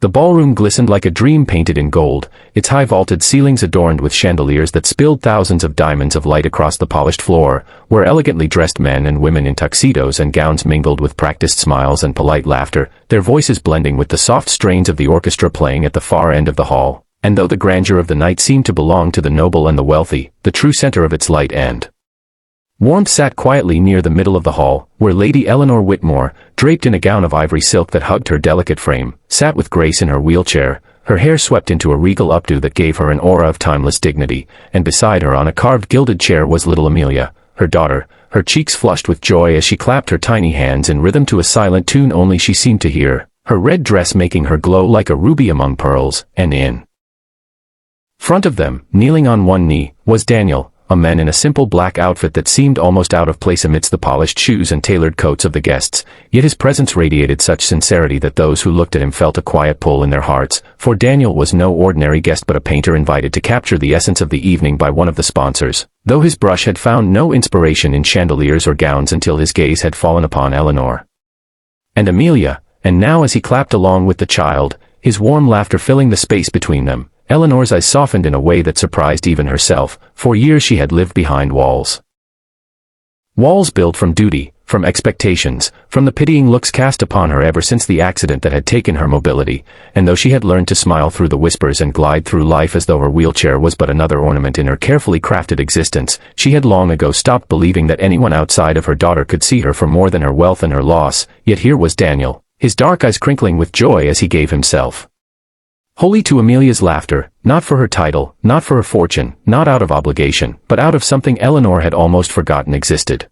The ballroom glistened like a dream painted in gold, its high vaulted ceilings adorned with chandeliers that spilled thousands of diamonds of light across the polished floor, where elegantly dressed men and women in tuxedos and gowns mingled with practiced smiles and polite laughter, their voices blending with the soft strains of the orchestra playing at the far end of the hall. And though the grandeur of the night seemed to belong to the noble and the wealthy, the true center of its light and warmth sat quietly near the middle of the hall, where Lady Eleanor Whitmore, draped in a gown of ivory silk that hugged her delicate frame, sat with grace in her wheelchair, her hair swept into a regal updo that gave her an aura of timeless dignity, and beside her on a carved gilded chair was little Amelia, her daughter, her cheeks flushed with joy as she clapped her tiny hands in rhythm to a silent tune only she seemed to hear, her red dress making her glow like a ruby among pearls, and in front of them, kneeling on one knee, was Daniel, a man in a simple black outfit that seemed almost out of place amidst the polished shoes and tailored coats of the guests, yet his presence radiated such sincerity that those who looked at him felt a quiet pull in their hearts, for Daniel was no ordinary guest but a painter invited to capture the essence of the evening by one of the sponsors, though his brush had found no inspiration in chandeliers or gowns until his gaze had fallen upon Eleanor and Amelia, and now as he clapped along with the child, his warm laughter filling the space between them, Eleanor's eyes softened in a way that surprised even herself. For years she had lived behind walls. Walls built from duty, from expectations, from the pitying looks cast upon her ever since the accident that had taken her mobility, and though she had learned to smile through the whispers and glide through life as though her wheelchair was but another ornament in her carefully crafted existence, she had long ago stopped believing that anyone outside of her daughter could see her for more than her wealth and her loss, yet here was Daniel, his dark eyes crinkling with joy as he gave himself wholly to Amelia's laughter, not for her title, not for her fortune, not out of obligation, but out of something Eleanor had almost forgotten existed.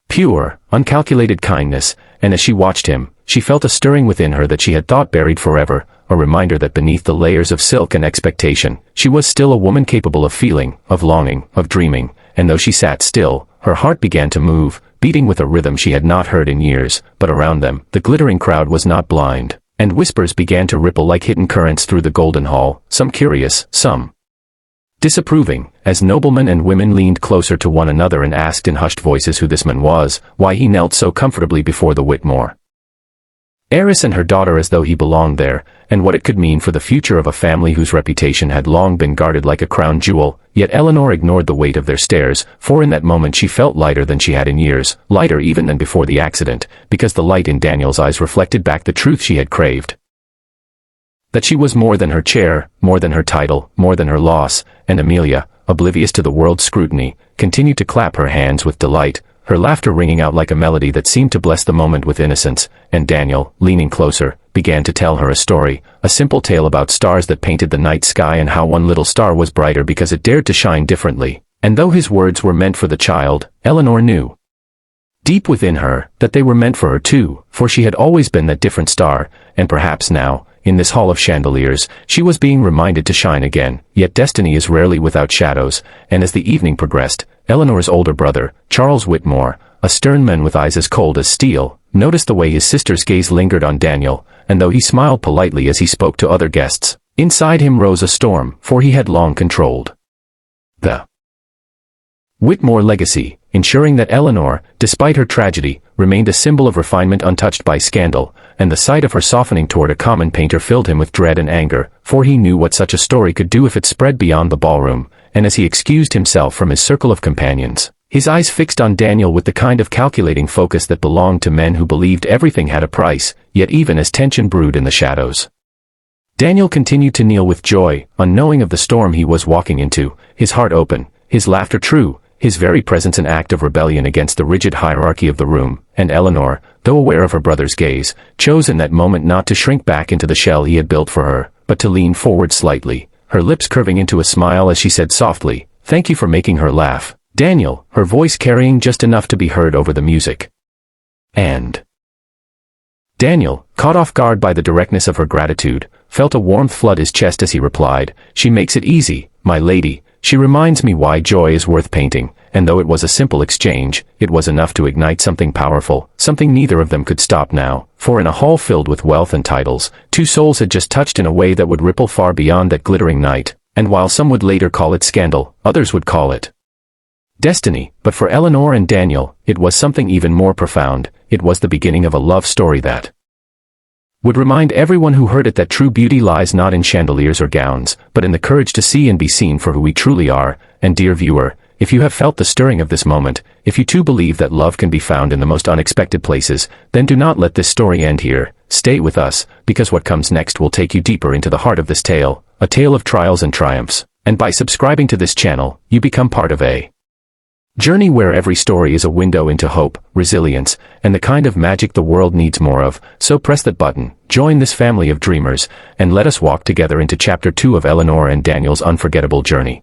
Pure, uncalculated kindness, and as she watched him, she felt a stirring within her that she had thought buried forever, a reminder that beneath the layers of silk and expectation, she was still a woman capable of feeling, of longing, of dreaming, and though she sat still, her heart began to move, beating with a rhythm she had not heard in years, but around them, the glittering crowd was not blind. And whispers began to ripple like hidden currents through the golden hall, some curious, some disapproving, as noblemen and women leaned closer to one another and asked in hushed voices who this man was, why he knelt so comfortably before the Whitmore heiress and her daughter as though he belonged there, and what it could mean for the future of a family whose reputation had long been guarded like a crown jewel. Yet Eleanor ignored the weight of their stares, for in that moment she felt lighter than she had in years, lighter even than before the accident, because the light in Daniel's eyes reflected back the truth she had craved. That she was more than her chair, more than her title, more than her loss, and Amelia, oblivious to the world's scrutiny, continued to clap her hands with delight, her laughter ringing out like a melody that seemed to bless the moment with innocence, and Daniel, leaning closer, began to tell her a story, a simple tale about stars that painted the night sky and how one little star was brighter because it dared to shine differently, and though his words were meant for the child, Eleanor knew deep within her that they were meant for her too, for she had always been that different star, and perhaps now, in this hall of chandeliers, she was being reminded to shine again. Yet destiny is rarely without shadows, and as the evening progressed, Eleanor's older brother, Charles Whitmore, a stern man with eyes as cold as steel, noticed the way his sister's gaze lingered on Daniel, and though he smiled politely as he spoke to other guests, inside him rose a storm, for he had long controlled the Whitmore legacy, ensuring that Eleanor, despite her tragedy, remained a symbol of refinement untouched by scandal, and the sight of her softening toward a common painter filled him with dread and anger, for he knew what such a story could do if it spread beyond the ballroom, and as he excused himself from his circle of companions, his eyes fixed on Daniel with the kind of calculating focus that belonged to men who believed everything had a price, yet even as tension brewed in the shadows, Daniel continued to kneel with joy, unknowing of the storm he was walking into, his heart open, his laughter true, his very presence an act of rebellion against the rigid hierarchy of the room, and Eleanor, though aware of her brother's gaze, chose in that moment not to shrink back into the shell he had built for her, but to lean forward slightly, her lips curving into a smile as she said softly, "Thank you for making her laugh, Daniel," her voice carrying just enough to be heard over the music. And Daniel, caught off guard by the directness of her gratitude, felt a warmth flood his chest as he replied, "She makes it easy, my lady. She reminds me why joy is worth painting," and though it was a simple exchange, it was enough to ignite something powerful, something neither of them could stop now, for in a hall filled with wealth and titles, two souls had just touched in a way that would ripple far beyond that glittering night, and while some would later call it scandal, others would call it destiny, but for Eleanor and Daniel, it was something even more profound. It was the beginning of a love story that would remind everyone who heard it that true beauty lies not in chandeliers or gowns, but in the courage to see and be seen for who we truly are. And dear viewer, if you have felt the stirring of this moment, if you too believe that love can be found in the most unexpected places, then do not let this story end here. Stay with us, because what comes next will take you deeper into the heart of this tale, a tale of trials and triumphs. And by subscribing to this channel, you become part of a journey where every story is a window into hope, resilience, and the kind of magic the world needs more of. So press that button, join this family of dreamers, and let us walk together into Chapter 2 of Eleanor and Daniel's unforgettable journey.